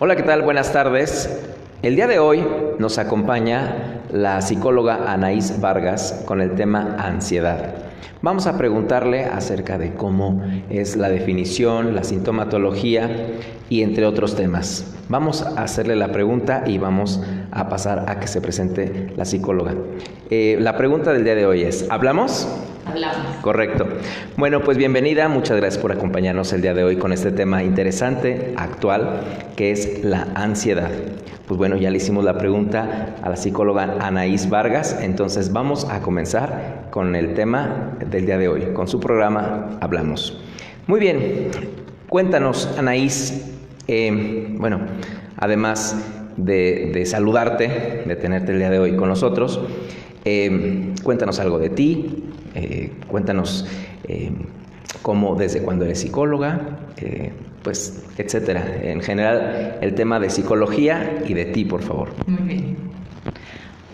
Hola, ¿qué tal? Buenas tardes. El día de hoy nos acompaña la psicóloga Anaís Vargas con el tema ansiedad. Vamos a preguntarle acerca de cómo es la definición, la sintomatología y entre otros temas. Vamos a hacerle la pregunta y vamos a pasar a que se presente la psicóloga. La pregunta del día de hoy es, ¿hablamos? Hablamos. Correcto. Bueno, pues bienvenida, muchas gracias por acompañarnos el día de hoy con este tema interesante, actual, que es la ansiedad. Pues bueno, ya le hicimos la pregunta a la psicóloga Anaís Vargas, entonces vamos a comenzar con el tema del día de hoy, con su programa Hablamos. Muy bien, cuéntanos, Anaís, además de saludarte, de tenerte el día de hoy con nosotros, cuéntanos algo de ti, cuéntanos desde cuándo eres psicóloga, etcétera. En general, el tema de psicología y de ti, por favor. Muy bien.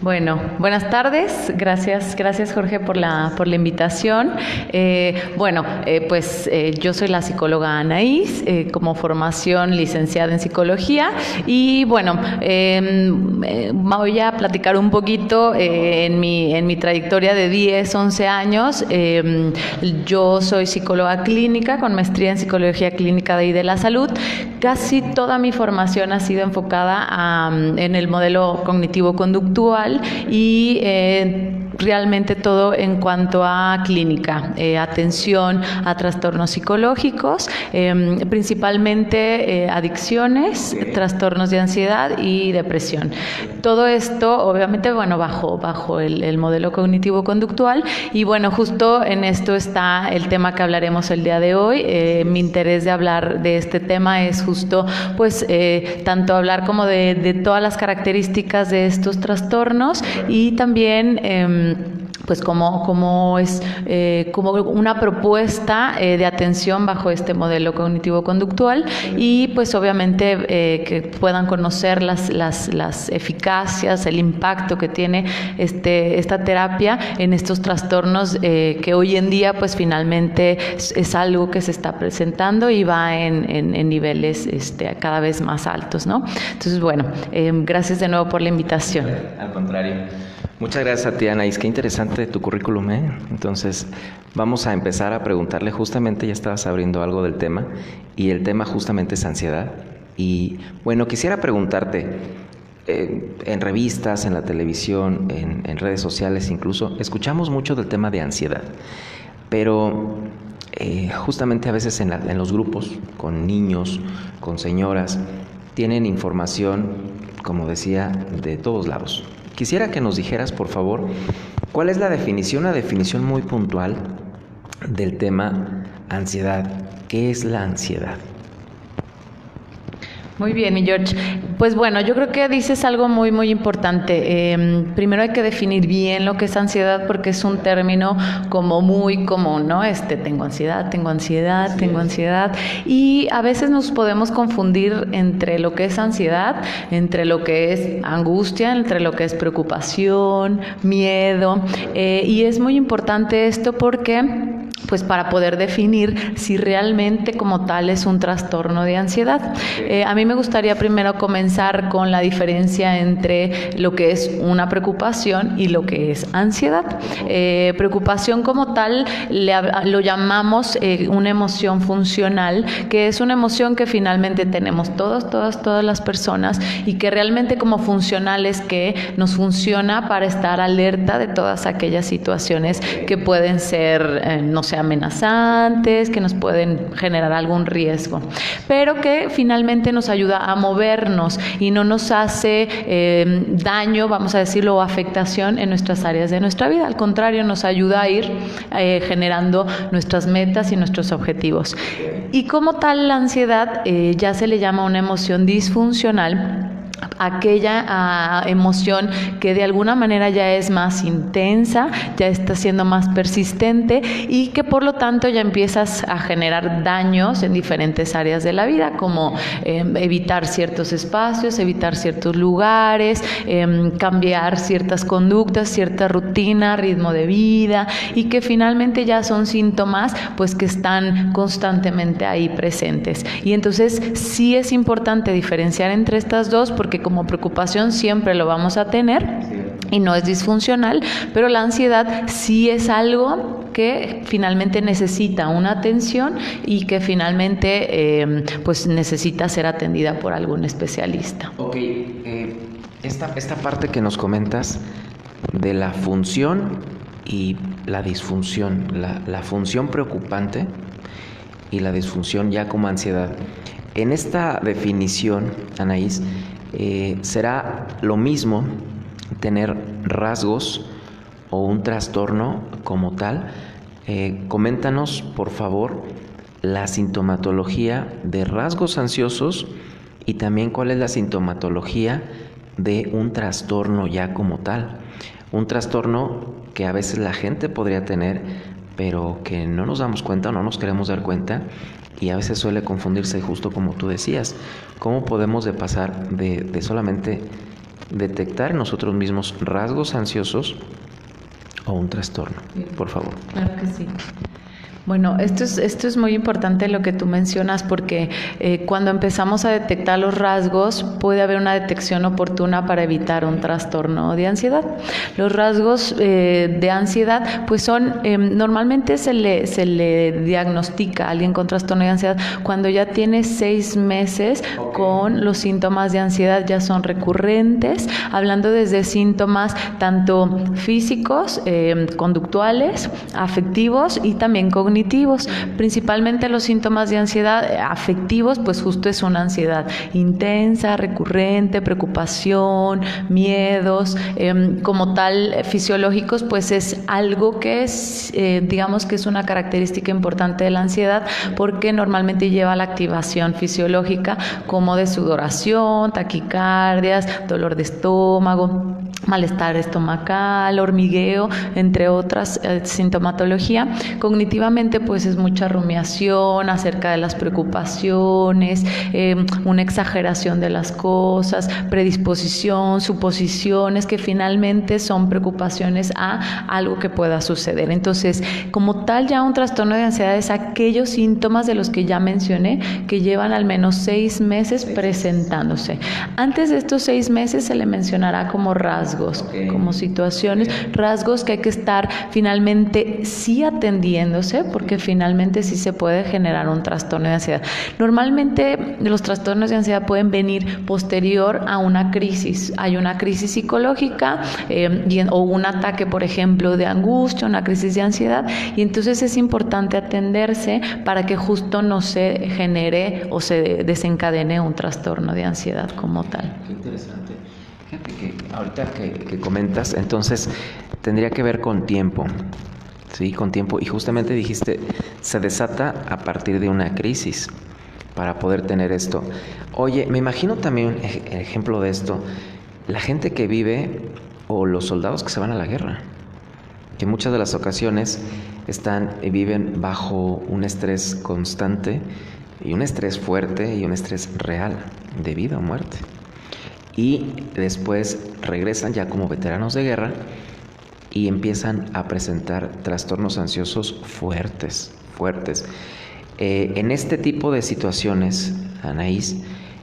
Bueno, buenas tardes. Gracias Jorge por la invitación. Yo soy la psicóloga Anaís, como formación licenciada en psicología y voy a platicar un poquito en mi trayectoria de 10, 11 años. Yo soy psicóloga clínica con maestría en psicología clínica de la salud. Casi toda mi formación ha sido enfocada en el modelo cognitivo-conductual y realmente todo en cuanto a clínica, atención a trastornos psicológicos, principalmente adicciones, trastornos de ansiedad y depresión. Todo esto, obviamente, bajo el modelo cognitivo-conductual y justo en esto está el tema que hablaremos el día de hoy. Mi interés de hablar de este tema es justo, tanto hablar como de todas las características de estos trastornos y también como una propuesta de atención bajo este modelo cognitivo-conductual y obviamente que puedan conocer las eficacias, el impacto que tiene esta terapia en estos trastornos que hoy en día finalmente es algo que se está presentando y va en niveles cada vez más altos, ¿no? Entonces, gracias de nuevo por la invitación. Al contrario. Muchas gracias a ti, Anaís. Qué interesante tu currículum, ¿eh? Entonces, vamos a empezar a preguntarle, justamente ya estabas abriendo algo del tema, y el tema justamente es ansiedad. Y quisiera preguntarte, en revistas, en la televisión, en redes sociales incluso, escuchamos mucho del tema de ansiedad, pero justamente a veces en los grupos, con niños, con señoras, tienen información, como decía, de todos lados. Quisiera que nos dijeras, por favor, ¿cuál es la definición muy puntual del tema ansiedad? ¿Qué es la ansiedad? Muy bien, mi George. Yo creo que dices algo muy, muy importante. Primero hay que definir bien lo que es ansiedad porque es un término como muy común, ¿no? Tengo ansiedad. Y a veces nos podemos confundir entre lo que es ansiedad, entre lo que es angustia, entre lo que es preocupación, miedo. Y es muy importante esto porque para poder definir si realmente como tal es un trastorno de ansiedad. A mí me gustaría primero comenzar con la diferencia entre lo que es una preocupación y lo que es ansiedad. Preocupación como tal lo llamamos una emoción funcional, que es una emoción que finalmente tenemos todas las personas y que realmente como funcional es que nos funciona para estar alerta de todas aquellas situaciones que pueden ser, amenazantes, que nos pueden generar algún riesgo, pero que finalmente nos ayuda a movernos y no nos hace daño, vamos a decirlo, o afectación en nuestras áreas de nuestra vida. Al contrario, nos ayuda a ir generando nuestras metas y nuestros objetivos. Y como tal, la ansiedad ya se le llama una emoción disfuncional aquella emoción que de alguna manera ya es más intensa, ya está siendo más persistente y que por lo tanto ya empiezas a generar daños en diferentes áreas de la vida, como evitar ciertos espacios, evitar ciertos lugares, cambiar ciertas conductas, cierta rutina, ritmo de vida, y que finalmente ya son síntomas pues que están constantemente ahí presentes. Y entonces sí es importante diferenciar entre estas dos, porque como preocupación siempre lo vamos a tener y no es disfuncional, pero la ansiedad sí es algo que finalmente necesita una atención y que finalmente pues necesita ser atendida por algún especialista. Ok, esta parte que nos comentas de la función y la disfunción, la función preocupante y la disfunción ya como ansiedad. En esta definición, Anaís, ¿será lo mismo tener rasgos o un trastorno como tal? Coméntanos, por favor, la sintomatología de rasgos ansiosos y también cuál es la sintomatología de un trastorno ya como tal. Un trastorno que a veces la gente podría tener, pero que no nos damos cuenta o no nos queremos dar cuenta, y a veces suele confundirse, justo como tú decías. ¿Cómo podemos pasar de solamente detectar en nosotros mismos rasgos ansiosos o un trastorno? Por favor. Claro que sí. Bueno, esto es muy importante lo que tú mencionas, porque cuando empezamos a detectar los rasgos puede haber una detección oportuna para evitar un trastorno de ansiedad. Los rasgos de ansiedad pues son, normalmente se le diagnostica a alguien con trastorno de ansiedad cuando ya tiene 6 meses con los síntomas de ansiedad, ya son recurrentes, hablando desde síntomas tanto físicos, conductuales, afectivos y también cognitivos. Principalmente los síntomas de ansiedad afectivos, pues justo es una ansiedad intensa, recurrente, preocupación, miedos, como tal fisiológicos, pues es algo que es, digamos que es una característica importante de la ansiedad, porque normalmente lleva a la activación fisiológica como de sudoración, taquicardias, dolor de estómago, malestar estomacal, hormigueo, entre otras sintomatología. Cognitivamente pues es mucha rumiación acerca de las preocupaciones, una exageración de las cosas, predisposición, suposiciones que finalmente son preocupaciones a algo que pueda suceder. Entonces, como tal, ya un trastorno de ansiedad es aquellos síntomas de los que ya mencioné que llevan al menos 6 meses presentándose. Antes de estos 6 meses se le mencionará como rasgos, como situaciones, rasgos que hay que estar finalmente sí atendiéndose, porque finalmente sí se puede generar un trastorno de ansiedad. Normalmente los trastornos de ansiedad pueden venir posterior a una crisis. Hay una crisis psicológica o un ataque, por ejemplo, de angustia, una crisis de ansiedad, y entonces es importante atenderse para que justo no se genere o se desencadene un trastorno de ansiedad como tal. Qué interesante. Fíjate que ahorita que comentas, entonces tendría que ver con tiempo. Sí, con tiempo. Y justamente dijiste, se desata a partir de una crisis para poder tener esto. Oye, me imagino también, ejemplo de esto, la gente que vive o los soldados que se van a la guerra, que en muchas de las ocasiones viven bajo un estrés constante y un estrés fuerte y un estrés real de vida o muerte. Y después regresan ya como veteranos de guerra y empiezan a presentar trastornos ansiosos fuertes. En este tipo de situaciones, Anaís,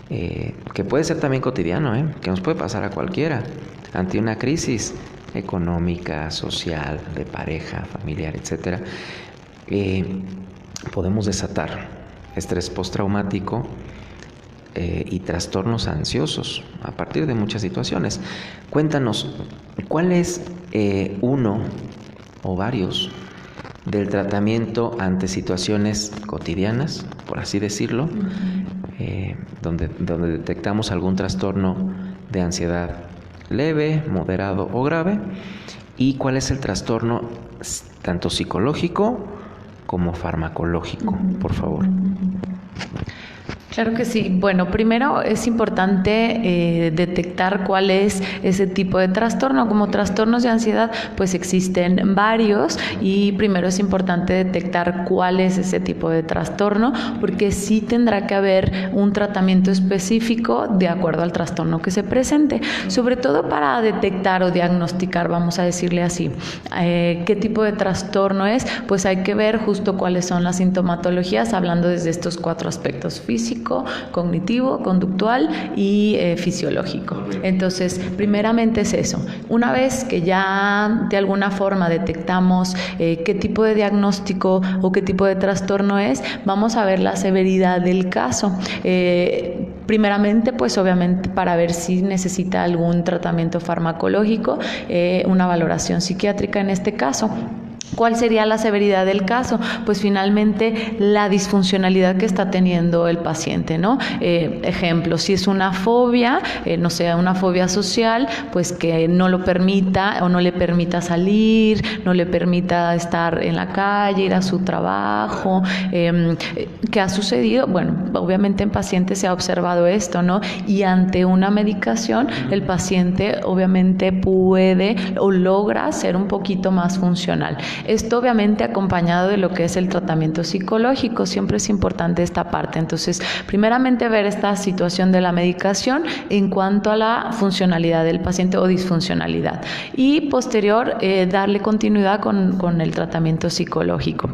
que puede ser también cotidiano, que nos puede pasar a cualquiera, ante una crisis económica, social, de pareja, familiar, etcétera, podemos desatar estrés postraumático y trastornos ansiosos a partir de muchas situaciones. Cuéntanos, ¿cuál es uno o varios del tratamiento ante situaciones cotidianas, por así decirlo, donde detectamos algún trastorno de ansiedad leve, moderado o grave? ¿Y cuál es el trastorno tanto psicológico como farmacológico, por favor? Claro que sí. Bueno, primero es importante detectar cuál es ese tipo de trastorno. Como trastornos de ansiedad, pues existen varios y primero es importante detectar cuál es ese tipo de trastorno, porque sí tendrá que haber un tratamiento específico de acuerdo al trastorno que se presente, sobre todo para detectar o diagnosticar, vamos a decirle así, qué tipo de trastorno es. Pues hay que ver justo cuáles son las sintomatologías, hablando desde estos 4 aspectos: físico, cognitivo, conductual y fisiológico. Entonces, primeramente es eso. Una vez que ya de alguna forma detectamos qué tipo de diagnóstico o qué tipo de trastorno es, vamos a ver la severidad del caso. Primeramente, pues obviamente para ver si necesita algún tratamiento farmacológico, una valoración psiquiátrica en este caso. ¿Cuál sería la severidad del caso? Pues finalmente la disfuncionalidad que está teniendo el paciente, ¿no? Ejemplo, si es una fobia, no sé, una fobia social, pues que no lo permita o no le permita salir, no le permita estar en la calle, ir a su trabajo. ¿Qué ha sucedido? Bueno, obviamente en pacientes se ha observado esto, ¿no? Y ante una medicación, el paciente obviamente puede o logra ser un poquito más funcional. Esto obviamente acompañado de lo que es el tratamiento psicológico, siempre es importante esta parte. Entonces, primeramente ver esta situación de la medicación en cuanto a la funcionalidad del paciente o disfuncionalidad y posterior darle continuidad con el tratamiento psicológico.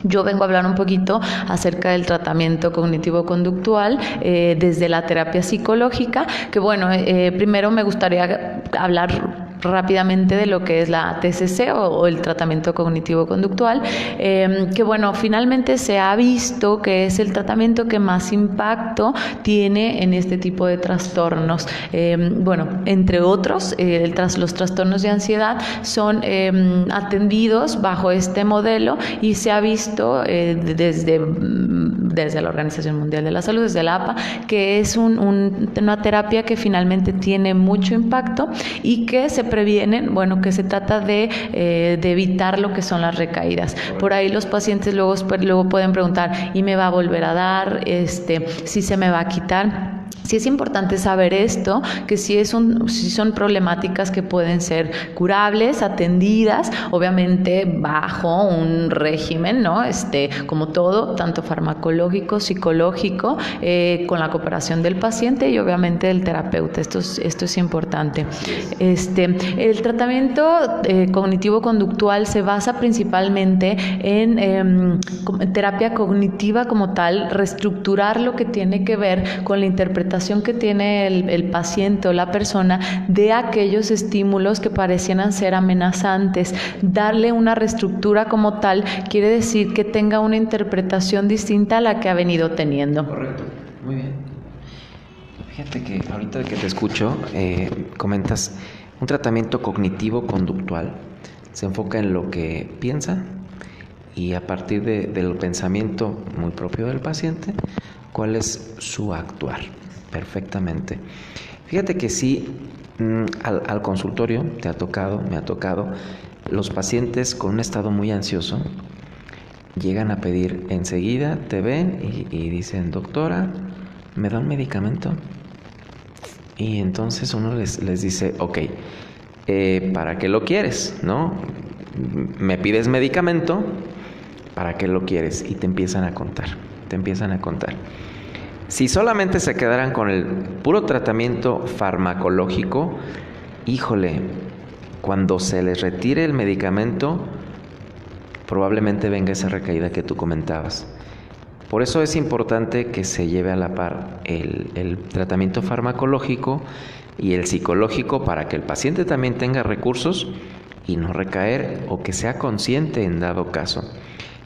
Yo vengo a hablar un poquito acerca del tratamiento cognitivo-conductual desde la terapia psicológica, que bueno, primero me gustaría hablar rápidamente de lo que es la TCC o el tratamiento cognitivo-conductual, que bueno, finalmente se ha visto que es el tratamiento que más impacto tiene en este tipo de trastornos. Bueno, entre otros, los trastornos de ansiedad son atendidos bajo este modelo y se ha visto desde la Organización Mundial de la Salud, desde la APA, que es una terapia que finalmente tiene mucho impacto y que se previenen, bueno, que se trata de evitar lo que son las recaídas. Por ahí los pacientes luego pueden preguntar, ¿y me va a volver a dar? ¿Si se me va a quitar? Sí es importante saber esto, que si son problemáticas que pueden ser curables, atendidas, obviamente bajo un régimen, ¿no? Como todo, tanto farmacológico, psicológico, con la cooperación del paciente y obviamente del terapeuta. Esto es importante. El tratamiento cognitivo-conductual se basa principalmente en terapia cognitiva como tal, reestructurar lo que tiene que ver con la interpretación que tiene el paciente o la persona de aquellos estímulos que parecieran ser amenazantes. Darle una reestructura como tal quiere decir que tenga una interpretación distinta a la que ha venido teniendo. Correcto, muy bien. Fíjate que ahorita que te escucho, comentas un tratamiento cognitivo-conductual. Se enfoca en lo que piensa y a partir del pensamiento muy propio del paciente, cuál es su actuar. Perfectamente. Fíjate que sí, al consultorio me ha tocado, los pacientes con un estado muy ansioso llegan a pedir enseguida, te ven y dicen, doctora, ¿me da un medicamento? Y entonces uno les dice, ok, ¿para qué lo quieres? ¿No? Me pides medicamento, ¿para qué lo quieres? Y te empiezan a contar. Si solamente se quedaran con el puro tratamiento farmacológico, híjole, cuando se les retire el medicamento, probablemente venga esa recaída que tú comentabas. Por eso es importante que se lleve a la par el tratamiento farmacológico y el psicológico para que el paciente también tenga recursos y no recaer o que sea consciente en dado caso.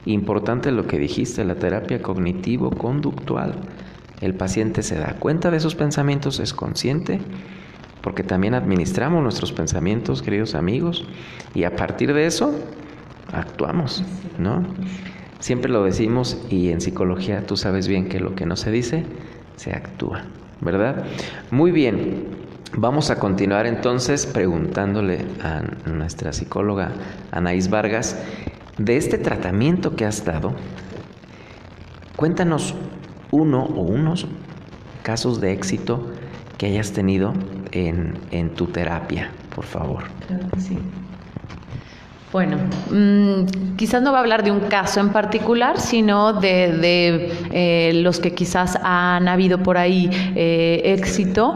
Importante lo que dijiste, la terapia cognitivo-conductual. El paciente se da cuenta de sus pensamientos, es consciente, porque también administramos nuestros pensamientos, queridos amigos, y a partir de eso actuamos, ¿no? Siempre lo decimos y en psicología tú sabes bien que lo que no se dice, se actúa, ¿verdad? Muy bien, vamos a continuar entonces preguntándole a nuestra psicóloga Anaís Vargas de este tratamiento que has dado. Cuéntanos uno o unos casos de éxito que hayas tenido en tu terapia, por favor. Claro que sí. Bueno, quizás no va a hablar de un caso en particular, sino de los que quizás han habido por ahí éxito.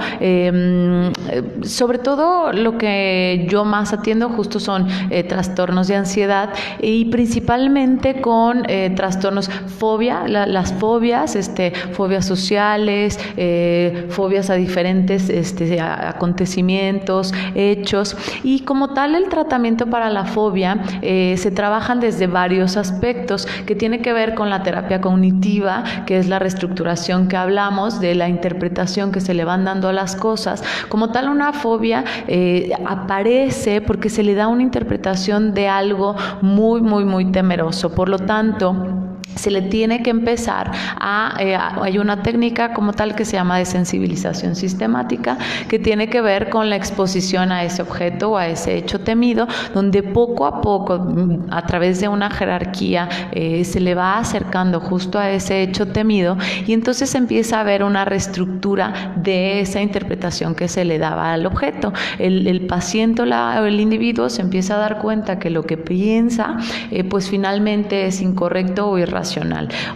Sobre todo lo que yo más atiendo justo son trastornos de ansiedad y principalmente con trastornos fobia, las fobias, fobias sociales, fobias a diferentes acontecimientos, hechos, y como tal el tratamiento para la fobia se trabajan desde varios aspectos que tiene que ver con la terapia cognitiva, que es la reestructuración que hablamos, de la interpretación que se le van dando a las cosas. Como tal, una fobia aparece porque se le da una interpretación de algo muy, muy, muy temeroso. Por lo tanto, se le tiene que empezar hay una técnica como tal que se llama desensibilización sistemática, que tiene que ver con la exposición a ese objeto o a ese hecho temido, donde poco a poco, a través de una jerarquía, se le va acercando justo a ese hecho temido, y entonces empieza a haber una reestructura de esa interpretación que se le daba al objeto. El paciente o el individuo se empieza a dar cuenta que lo que piensa pues finalmente es incorrecto o irracional.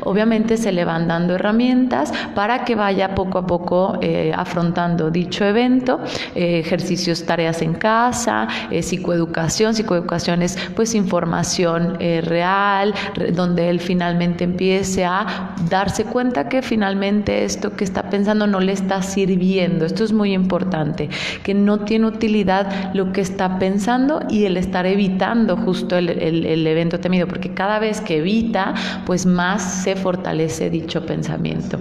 Obviamente se le van dando herramientas para que vaya poco a poco afrontando dicho evento, ejercicios, tareas en casa, psicoeducación. Psicoeducación es pues información real, donde él finalmente empiece a darse cuenta que finalmente esto que está pensando no le está sirviendo. Esto es muy importante, que no tiene utilidad lo que está pensando y el estar evitando justo el evento temido, porque cada vez que evita, pues más se fortalece dicho pensamiento.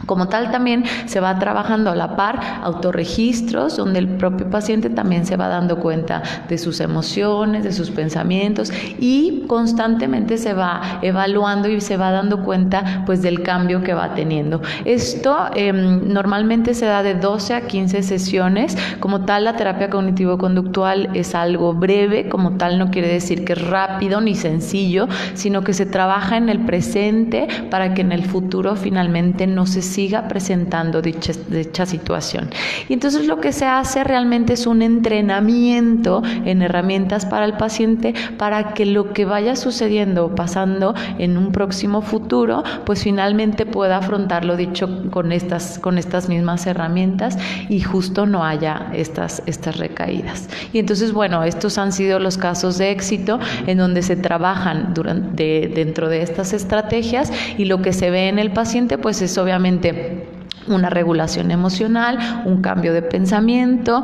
Como tal, también se va trabajando a la par autorregistros, donde el propio paciente también se va dando cuenta de sus emociones, de sus pensamientos, y constantemente se va evaluando y se va dando cuenta pues del cambio que va teniendo. Esto normalmente se da de 12 a 15 sesiones. Como tal, la terapia cognitivo-conductual es algo breve, como tal no quiere decir que es rápido ni sencillo, sino que se trabaja en el presente para que en el futuro finalmente no se siga presentando dicha situación. Y entonces lo que se hace realmente es un entrenamiento en herramientas para el paciente, para que lo que vaya sucediendo o pasando en un próximo futuro, pues finalmente pueda afrontarlo dicho con estas mismas herramientas y justo no haya estas recaídas. Y entonces, bueno, estos han sido los casos de éxito en donde se trabajan dentro de estas estrategias, y lo que se ve en el paciente pues es obviamente una regulación emocional, un cambio de pensamiento,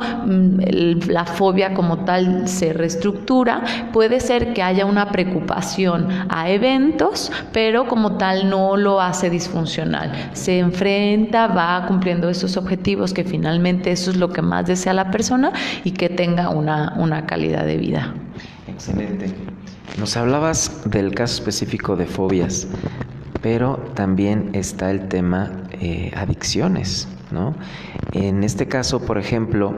la fobia como tal se reestructura. Puede ser que haya una preocupación a eventos, pero como tal no lo hace disfuncional. Se enfrenta, va cumpliendo esos objetivos, que finalmente eso es lo que más desea la persona, y que tenga una calidad de vida. Excelente. Nos hablabas del caso específico de fobias, pero también está el tema adicciones, ¿no? En este caso, por ejemplo,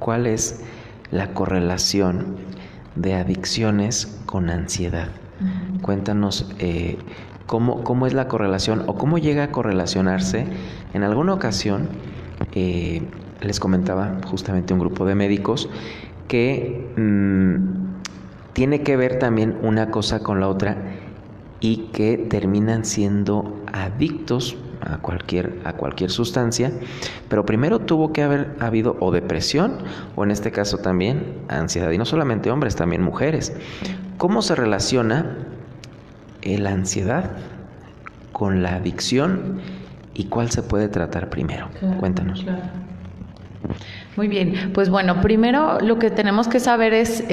¿cuál es la correlación de adicciones con ansiedad? Cuéntanos cómo es la correlación o cómo llega a correlacionarse. En alguna ocasión les comentaba justamente un grupo de médicos que tiene que ver también una cosa con la otra, y que terminan siendo adictos a cualquier sustancia, pero primero tuvo que haber habido o depresión o en este caso también ansiedad, y no solamente hombres, también mujeres. ¿Cómo se relaciona la ansiedad con la adicción y cuál se puede tratar primero? Claro, Cuéntanos. Claro. Muy bien, pues bueno, primero lo que tenemos que saber es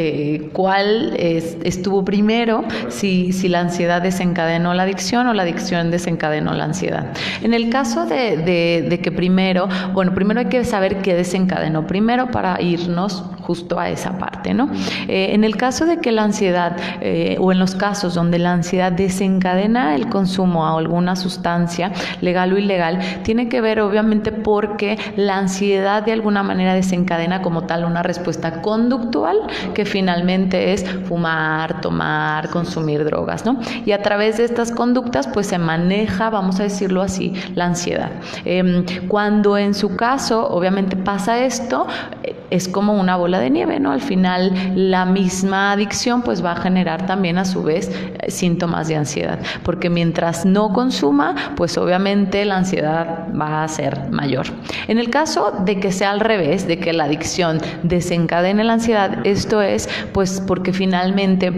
cuál estuvo primero, si la ansiedad desencadenó la adicción o la adicción desencadenó la ansiedad. En el caso de que primero hay que saber qué desencadenó primero para irnos justo a esa parte, ¿no? En el caso de que la ansiedad, o en los casos donde la ansiedad desencadena el consumo a alguna sustancia, legal o ilegal, tiene que ver obviamente porque la ansiedad de alguna manera desencadena como tal una respuesta conductual que finalmente es fumar, tomar, consumir drogas, ¿no? Y a través de estas conductas pues se maneja, vamos a decirlo así, la ansiedad. Cuando en su caso obviamente pasa esto, es como una bola de nieve, ¿no? Al final la misma adicción pues va a generar también a su vez síntomas de ansiedad, porque mientras no consuma, pues obviamente la ansiedad va a ser mayor. En el caso de que sea al revés, de que la adicción desencadene la ansiedad, esto es pues porque finalmente,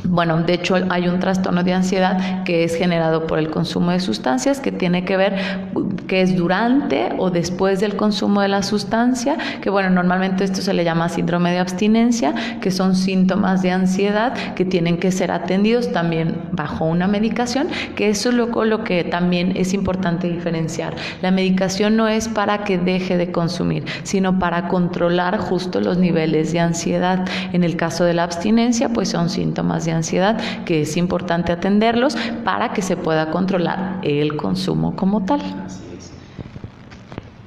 bueno, de hecho hay un trastorno de ansiedad que es generado por el consumo de sustancias, que tiene que ver que es durante o después del consumo de la sustancia, que bueno, normalmente esto se le llama síndrome de abstinencia, que son síntomas de ansiedad que tienen que ser atendidos también bajo una medicación, que eso es lo que también es importante diferenciar. La medicación no es para que deje de consumir, sino para controlar justo los niveles de ansiedad. En el caso de la abstinencia, pues son síntomas de ansiedad que es importante atenderlos para que se pueda controlar el consumo como tal.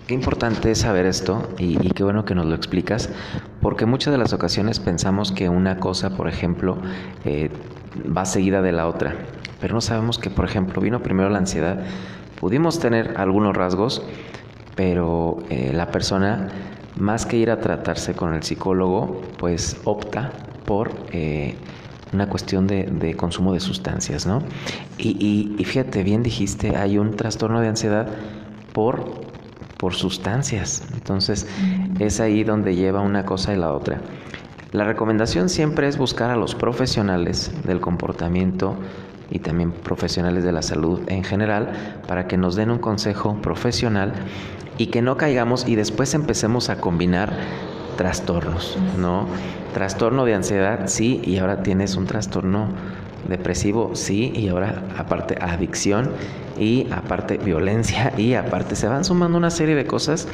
Qué importante es saber esto y qué bueno que nos lo explicas, porque muchas de las ocasiones pensamos que una cosa, por ejemplo, va seguida de la otra, pero no sabemos que, por ejemplo, vino primero la ansiedad. Pudimos tener algunos rasgos, pero la persona, más que ir a tratarse con el psicólogo, pues opta por una cuestión de consumo de sustancias, ¿no? Y fíjate, bien dijiste, hay un trastorno de ansiedad por sustancias. Entonces, es ahí donde lleva una cosa y la otra. La recomendación siempre es buscar a los profesionales del comportamiento y también profesionales de la salud en general para que nos den un consejo profesional y que no caigamos y después empecemos a combinar trastornos, ¿no? Trastorno de ansiedad, sí, y ahora tienes un trastorno depresivo, sí, y ahora aparte adicción y aparte violencia y aparte se van sumando una serie de cosas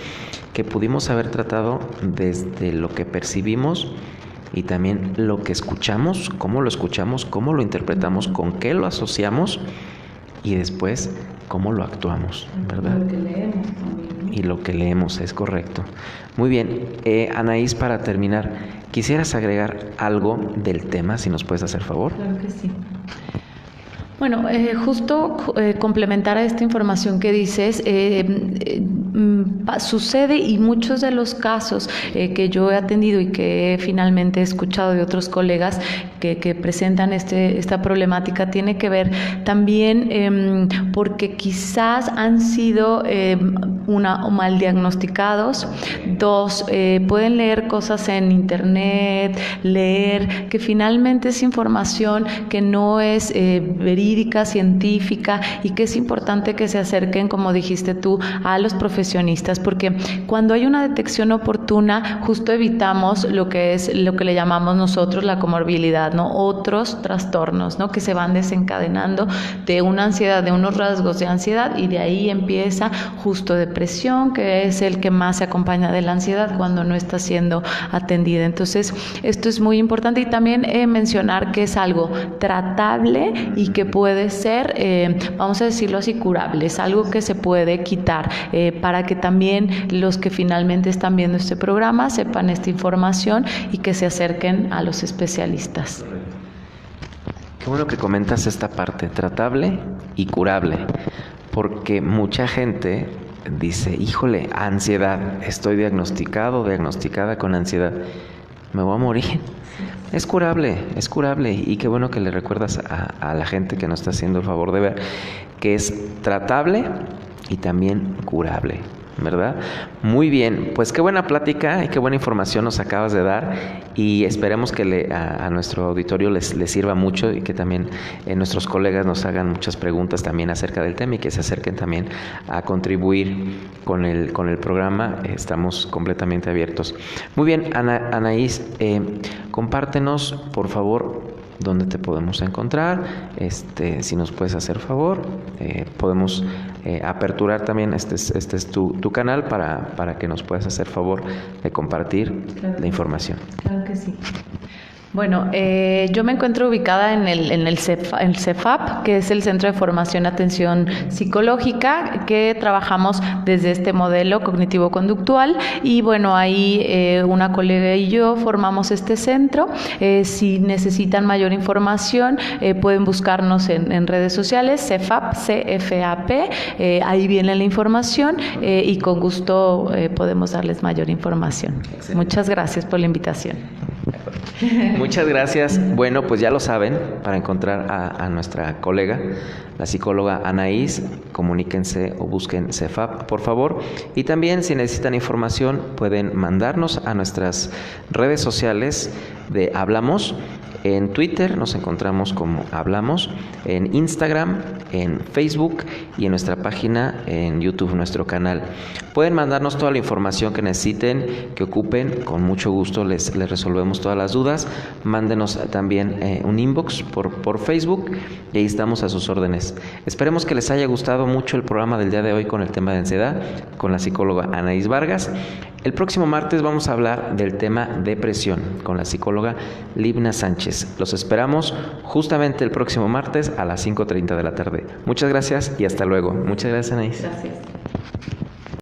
que pudimos haber tratado desde lo que percibimos y también lo que escuchamos, cómo lo interpretamos, con qué lo asociamos y después cómo lo actuamos, ¿verdad? Lo que leemos también, ¿no? Y lo que leemos, es correcto. Muy bien, Anaís, para terminar, ¿quisieras agregar algo del tema, si nos puedes hacer favor? Claro que sí. Bueno, justo complementar a esta información que dices, sucede y muchos de los casos que yo he atendido y que finalmente he escuchado de otros colegas que presentan esta problemática tiene que ver también porque quizás han sido mal diagnosticados, dos, pueden leer cosas en internet, leer que finalmente es información que no es verídica, científica y que es importante que se acerquen, como dijiste tú, a los profesionistas, porque cuando hay una detección oportuna, justo evitamos lo que le llamamos nosotros la comorbilidad, ¿no? Otros trastornos, ¿no? Que se van desencadenando de una ansiedad, de unos rasgos de ansiedad y de ahí empieza justo depresión, que es el que más se acompaña de la ansiedad cuando no está siendo atendida. Entonces, esto es muy importante y también mencionar que es algo tratable y que puede ser, vamos a decirlo así, curable, es algo que se puede quitar para que también los que finalmente están viendo este programa sepan esta información y que se acerquen a los especialistas. Qué bueno que comentas esta parte, tratable y curable, porque mucha gente dice, híjole, ansiedad, estoy diagnosticada con ansiedad, me voy a morir. Es curable y qué bueno que le recuerdas a la gente que nos está haciendo el favor de ver que es tratable y también curable, ¿verdad? Muy bien, pues qué buena plática y qué buena información nos acabas de dar y esperemos que a nuestro auditorio les sirva mucho y que también nuestros colegas nos hagan muchas preguntas también acerca del tema y que se acerquen también a contribuir con el programa. Estamos completamente abiertos. Muy bien, Anaís, compártenos, por favor, dónde te podemos encontrar, si nos puedes hacer favor, podemos aperturar también este es tu canal para que nos puedas hacer favor de compartir la información. Claro que sí. Bueno, yo me encuentro ubicada en el CEFAP, que es el Centro de Formación y Atención Psicológica, que trabajamos desde este modelo cognitivo-conductual y bueno, ahí una colega y yo formamos este centro. Si necesitan mayor información, pueden buscarnos en redes sociales, CEFAP, CFAP, ahí viene la información y con gusto podemos darles mayor información. Excelente. Muchas gracias por la invitación. Muchas gracias. Bueno, pues ya lo saben, para encontrar a nuestra colega, la psicóloga Anaís, comuníquense o busquen CEFAP, por favor. Y también, si necesitan información, pueden mandarnos a nuestras redes sociales de Hablamos. En Twitter nos encontramos como Hablamos, en Instagram, en Facebook y en nuestra página en YouTube, nuestro canal. Pueden mandarnos toda la información que necesiten, que ocupen, con mucho gusto les resolvemos todas las dudas. Mándenos también un inbox por Facebook y ahí estamos a sus órdenes. Esperemos que les haya gustado mucho el programa del día de hoy con el tema de ansiedad, con la psicóloga Anaís Vargas. El próximo martes vamos a hablar del tema depresión con la psicóloga Libna Sánchez. Los esperamos justamente el próximo martes a las 5:30 de la tarde. Muchas gracias y hasta luego. Muchas gracias, Anaís. Gracias.